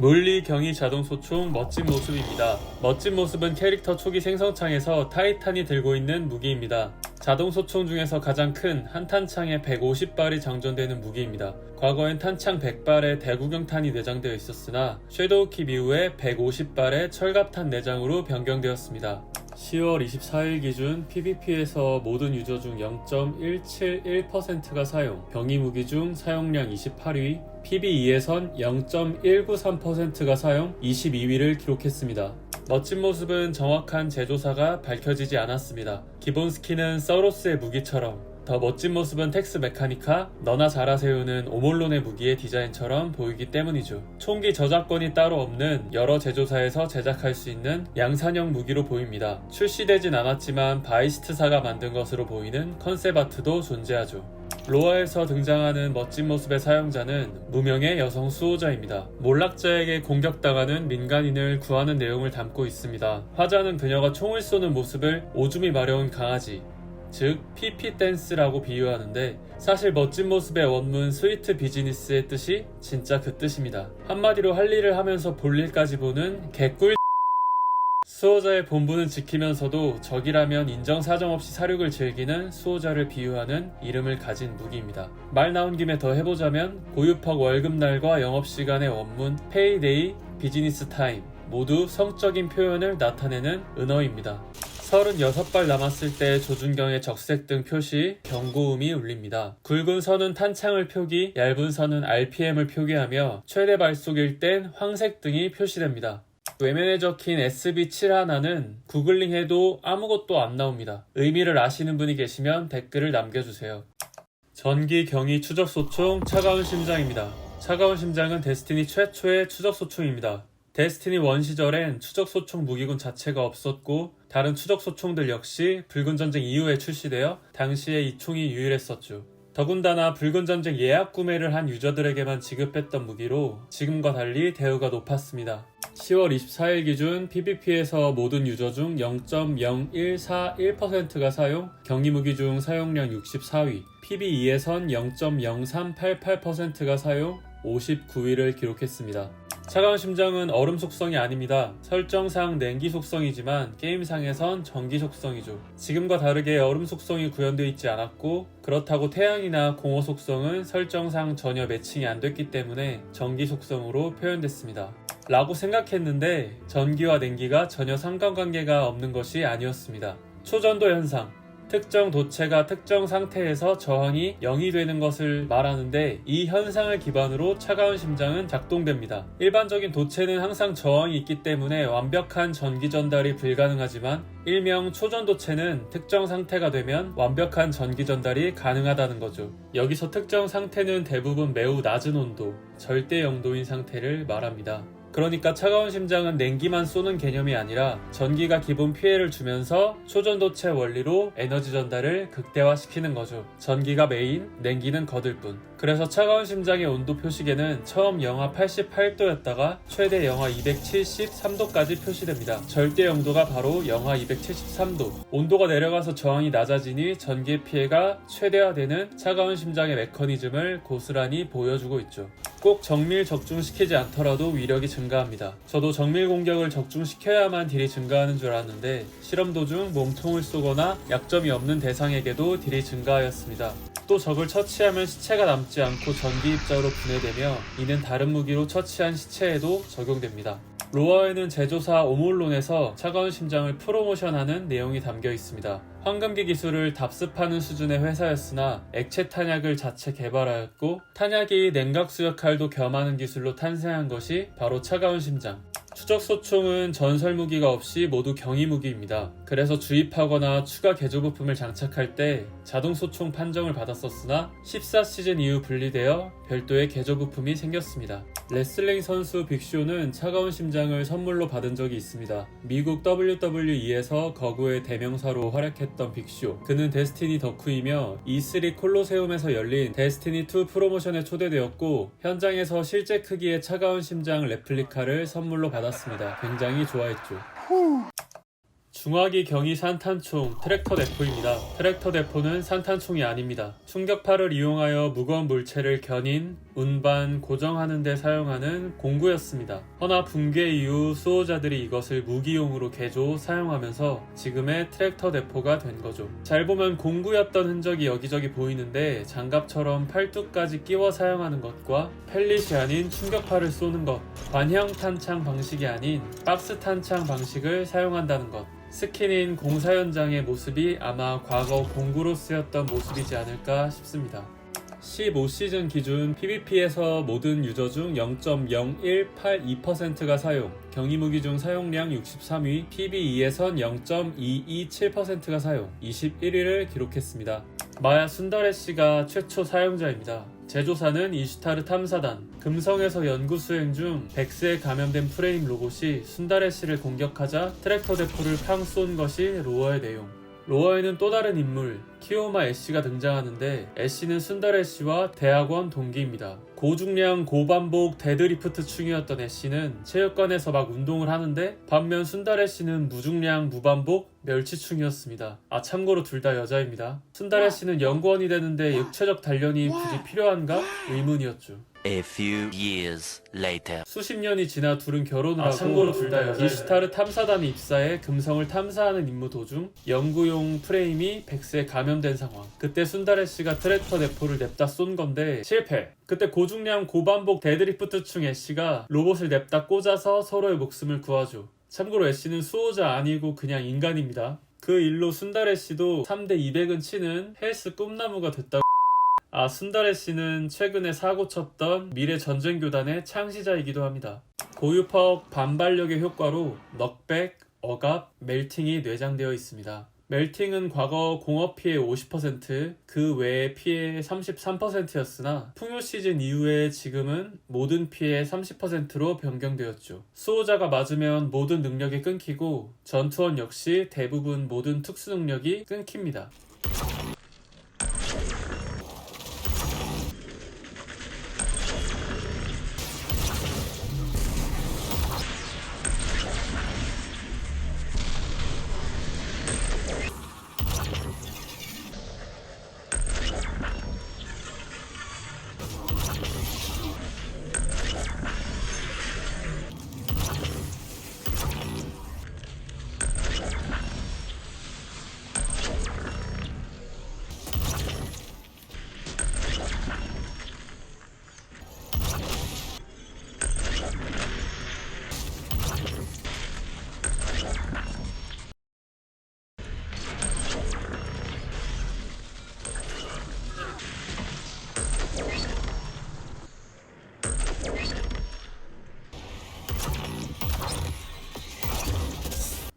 몰리 경이 자동소총 멋진 모습입니다. 멋진 모습은 캐릭터 초기 생성창에서 타이탄이 들고 있는 무기입니다. 자동소총 중에서 가장 큰 한 탄창에 150발이 장전되는 무기입니다. 과거엔 탄창 100발에 대구경탄이 내장되어 있었으나 섀도우킵 이후에 150발의 철갑탄 내장으로 변경되었습니다. 10월 24일 기준 PVP에서 모든 유저 중 0.171%가 사용, 경이 무기 중 사용량 28위, PVE에선 0.193%가 사용 22위를 기록했습니다. 멋진 모습은 정확한 제조사가 밝혀지지 않았습니다. 기본 스킨은 서로스의 무기처럼, 더 멋진 모습은 텍스 메카니카, 너나 잘하세요는 오몰론의 무기의 디자인처럼 보이기 때문이죠. 총기 저작권이 따로 없는 여러 제조사에서 제작할 수 있는 양산형 무기로 보입니다. 출시되진 않았지만 바이스트사가 만든 것으로 보이는 컨셉 아트도 존재하죠. 로아에서 등장하는 멋진 모습의 사용자는 무명의 여성 수호자입니다. 몰락자에게 공격당하는 민간인을 구하는 내용을 담고 있습니다. 화자는 그녀가 총을 쏘는 모습을 오줌이 마려운 강아지, 즉 PP 댄스라고 비유하는데, 사실 멋진 모습의 원문 스위트 비즈니스의 뜻이 진짜 그 뜻입니다. 한마디로 할 일을 하면서 볼 일까지 보는 개꿀. 수호자의 본분은 지키면서도 적이라면 인정사정 없이 사륙을 즐기는 수호자를 비유하는 이름을 가진 무기입니다. 말 나온 김에 더 해보자면 고유팍 월급날과 영업시간의 원문 페이데이, 비즈니스 타임 모두 성적인 표현을 나타내는 은어입니다. 36발 남았을 때 조준경의 적색등 표시, 경고음이 울립니다. 굵은 선은 탄창을 표기, 얇은 선은 RPM을 표기하며 최대 발속일 땐 황색등이 표시됩니다. 외면에 적힌 SB71는 구글링해도 아무것도 안 나옵니다. 의미를 아시는 분이 계시면 댓글을 남겨주세요. 전기 경이 추적소총 차가운 심장입니다. 차가운 심장은 데스티니 최초의 추적소총입니다. 데스티니 1 시절엔 추적소총 무기군 자체가 없었고 다른 추적소총들 역시 붉은전쟁 이후에 출시되어 당시에 이 총이 유일했었죠. 더군다나 붉은전쟁 예약 구매를 한 유저들에게만 지급했던 무기로 지금과 달리 대우가 높았습니다. 10월 24일 기준 PVP에서 모든 유저 중 0.0141%가 사용, 경이무기 중 사용량 64위, PVE에선 0.0388%가 사용 59위를 기록했습니다. 차가운 심장은 얼음 속성이 아닙니다. 설정상 냉기 속성이지만 게임상에선 전기 속성이죠. 지금과 다르게 얼음 속성이 구현되어 있지 않았고, 그렇다고 태양이나 공허 속성은 설정상 전혀 매칭이 안 됐기 때문에 전기 속성으로 표현됐습니다. 라고 생각했는데 전기와 냉기가 전혀 상관관계가 없는 것이 아니었습니다. 초전도 현상, 특정 도체가 특정 상태에서 저항이 0이 되는 것을 말하는데, 이 현상을 기반으로 차가운 심장은 작동됩니다. 일반적인 도체는 항상 저항이 있기 때문에 완벽한 전기 전달이 불가능하지만, 일명 초전 도체는 특정 상태가 되면 완벽한 전기 전달이 가능하다는 거죠. 여기서 특정 상태는 대부분 매우 낮은 온도, 절대 영도인 상태를 말합니다. 그러니까 차가운 심장은 냉기만 쏘는 개념이 아니라 전기가 기본 피해를 주면서 초전도체 원리로 에너지 전달을 극대화시키는 거죠. 전기가 메인, 냉기는 거들 뿐. 그래서 차가운 심장의 온도 표시계는 처음 영하 88도였다가 최대 영하 273도까지 표시됩니다. 절대 영도가 바로 영하 273도. 온도가 내려가서 저항이 낮아지니 전기의 피해가 최대화되는 차가운 심장의 메커니즘을 고스란히 보여주고 있죠. 꼭 정밀 적중시키지 않더라도 위력이 증가합니다. 저도 정밀 공격을 적중시켜야만 딜이 증가하는 줄 알았는데 실험 도중 몸통을 쏘거나 약점이 없는 대상에게도 딜이 증가하였습니다. 또 적을 처치하면 시체가 남지 않고 전기 입자로 분해되며 이는 다른 무기로 처치한 시체에도 적용됩니다. 로아에는 제조사 오몰론에서 차가운 심장을 프로모션하는 내용이 담겨 있습니다. 황금기 기술을 답습하는 수준의 회사였으나 액체 탄약을 자체 개발하였고, 탄약이 냉각수 역할도 겸하는 기술로 탄생한 것이 바로 차가운 심장. 추적소총은 전설 무기가 없이 모두 경이 무기입니다. 그래서 주입하거나 추가 개조 부품을 장착할 때 자동소총 판정을 받았었으나 14시즌 이후 분리되어 별도의 개조 부품이 생겼습니다. 레슬링 선수 빅쇼는 차가운 심장을 선물로 받은 적이 있습니다. 미국 WWE에서 거구의 대명사로 활약했던 빅쇼. 그는 데스티니 덕후이며 E3 콜로세움에서 열린 데스티니2 프로모션에 초대되었고, 현장에서 실제 크기의 차가운 심장 레플리카를 선물로 받았습니다. 굉장히 좋아했죠. 중화기 경위 산탄총 트랙터 대포입니다. 트랙터 대포는 산탄총이 아닙니다. 충격파를 이용하여 무거운 물체를 견인, 운반, 고정하는 데 사용하는 공구였습니다. 허나 붕괴 이후 수호자들이 이것을 무기용으로 개조, 사용하면서 지금의 트랙터 대포가 된 거죠. 잘 보면 공구였던 흔적이 여기저기 보이는데 장갑처럼 팔뚝까지 끼워 사용하는 것과 펠릿이 아닌 충격파를 쏘는 것, 관형 탄창 방식이 아닌 박스 탄창 방식을 사용한다는 것, 스킨인 공사 현장의 모습이 아마 과거 공구로 쓰였던 모습이지 않을까 싶습니다. 15시즌 기준 PVP에서 모든 유저 중 0.0182%가 사용, 경이무기 중 사용량 63위, PVE에선 0.227%가 사용, 21위를 기록했습니다. 마야 순다레씨가 최초 사용자입니다. 제조사는 이슈타르 탐사단, 금성에서 연구 수행 중 백스에 감염된 프레임 로봇이 순다레씨를 공격하자 트랙터 대포를 팡 쏜 것이 로어의 내용. 로어에는 또 다른 인물, 키오마 애쉬가 등장하는데 애쉬는 순다레씨와 대학원 동기입니다. 고중량 고반복 데드리프트충이었던 애쉬는 체육관에서 막 운동을 하는데 반면 순다레씨는 무중량 무반복 멸치충이었습니다. 참고로 둘 다 여자입니다. 순다레씨는 연구원이 되는데 육체적 단련이 굳이 필요한가? 의문이었죠. A few years later. 수십 년이 지나 둘은 결혼을 하고 참고로 둘 다 이슈타르 탐사단에 입사해 금성을 탐사하는 임무 도중 연구용 프레임이 백스에 감염된 상황. 그때 순다레씨가 트랙터 대포를 냅다 쏜 건데 실패. 그때 고중량 고반복 데드리프트충 애쉬가 로봇을 냅다 꽂아서 서로의 목숨을 구하죠. 참고로 애쉬는 수호자 아니고 그냥 인간입니다. 그 일로 순다레씨도 3대 200은 치는 헬스 꿈나무가 됐다고. 순다레씨는 최근에 사고 쳤던 미래 전쟁교단의 창시자이기도 합니다. 고유파업 반발력의 효과로 넉백, 억압, 멜팅이 내장되어 있습니다. 멜팅은 과거 공업 피해 50%, 그 외의 피해 33%였으나 풍요 시즌 이후에 지금은 모든 피해 30%로 변경되었죠. 수호자가 맞으면 모든 능력이 끊기고 전투원 역시 대부분 모든 특수 능력이 끊깁니다.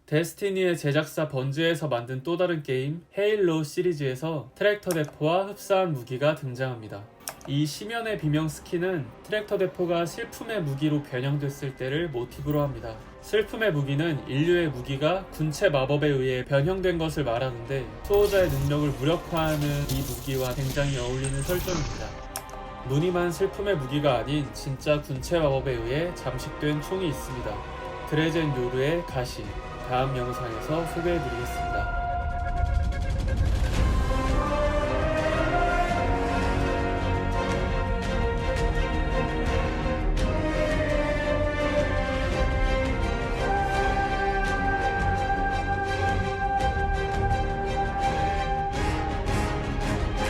데스티니의 제작사 번즈에서 만든 또 다른 게임 헤일로 시리즈에서 트랙터 대포와 흡사한 무기가 등장합니다. 이 심연의 비명 스킨은 트랙터 대포가 슬픔의 무기로 변형됐을 때를 모티브로 합니다. 슬픔의 무기는 인류의 무기가 군체 마법에 의해 변형된 것을 말하는데 수호자의 능력을 무력화하는 이 무기와 굉장히 어울리는 설정입니다. 무늬만 슬픔의 무기가 아닌 진짜 군체 마법에 의해 잠식된 총이 있습니다. 드레젠 요르의 가시, 다음 영상에서 소개해드리겠습니다.